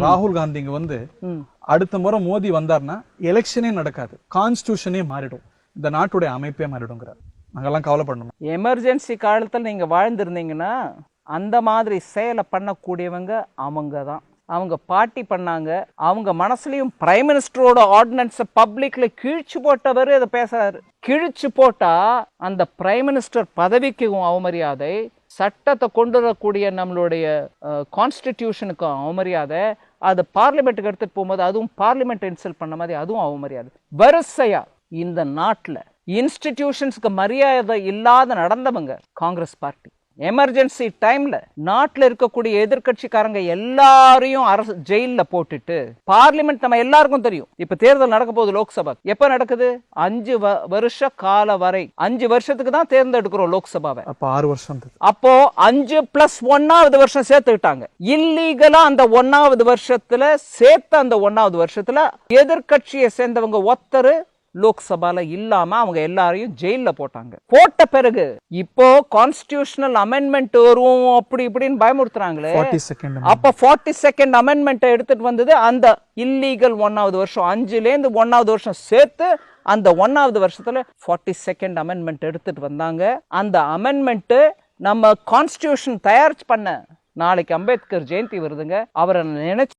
ராகுல் காந்தி இங்க வந்து அடுத்த முறை மோடி வந்தார்னா எலெக்ஷனே நடக்காது, கான்ஸ்டிடியூஷனே மாறிடும், இந்த நாட்டுடைய அமைப்பே மாறிடுங்கிறார். நாங்கெல்லாம் கவலைப்படணும். எமர்ஜென்சி காலத்தில் நீங்க வாழ்ந்திருந்தீங்கன்னா அந்த மாதிரி செயலை பண்ணக்கூடியவங்க அவங்க தான். அவங்க பாட்டி பண்ணாங்க. அவங்க மனசுலயும் பிரைம் மினிஸ்டரோட ஆர்டினன்ஸை பப்ளிக்ல கிழிச்சு போட்டவர் இதை பேசுறாரு. கிழிச்சு போட்டா அந்த பிரைம் மினிஸ்டர் பதவிக்கும் அவமரியாதை, சட்டத்தை கொண்டு வரக்கூடிய நம்மளுடைய கான்ஸ்டிடியூஷனுக்கு அவமரியாதை, அது பார்லிமெண்ட்டுக்கு எடுத்துட்டு போகும்போது அதுவும் பார்லிமெண்ட் இன்சல்ட் பண்ண மாதிரி அதுவும் அவமரியாதை. வரிசையா இந்த நாட்டில் இன்ஸ்டிடியூஷன்ஸ்க்கு மரியாதை இல்லாத நடந்தவங்க காங்கிரஸ் பார்ட்டி. எமர்ஜென்சி டைம்ல நாட்டில் இருக்கக்கூடிய எதிர்கட்சிக்காரங்க எல்லாரையும் அரசு ஜெயில போட்டுட்டு, பார்லிமெண்ட் நம்ம எல்லாருக்கும் தெரியும் இப்ப தேர்தல் நடக்க போகுது. லோக்சபா எப்ப நடக்குது? 5 வருஷ கால வரை, 5 வருஷத்துக்கு தான் தேர்ந்தெடுக்கிறோம் லோக்சபாவை. அப்ப 6 வருஷம். அப்போ 5+1வது வருஷம் சேர்த்துக்கிட்டாங்க. இல்லீகலா அந்த 1வது வருஷத்துல சேர்த்த அந்த 1வது வருஷத்துல எதிர்கட்சியை சேர்ந்தவங்க ஒருத்தர் லோக்சபால இல்லாம அவங்க எல்லாரையும் ஜெயில போட்டாங்க. போட்ட பிறகு இப்போ கான்ஸ்டிடியூஷனல் அமெண்ட்மெண்ட் வரும் அப்படி இப்படின்னு பயமுறுத்துறாங்களே. அப்ப 42nd அமெண்ட்மெண்ட் எடுத்துட்டு வந்தது அந்த இல்லீகல் 1வது வருஷம். 5லேருந்து 1வது வருஷம் சேர்த்து அந்த 1வது வருஷத்துல 42nd அமெண்ட்மெண்ட் எடுத்துட்டு வந்தாங்க. அந்த அமெண்ட்மெண்ட் நம்ம கான்ஸ்டிடியூஷன் தயார் பண்ண நாளைக்கு அம்பேத்கர் ஜெயந்தி வருதுங்க. அவரை நினைச்சு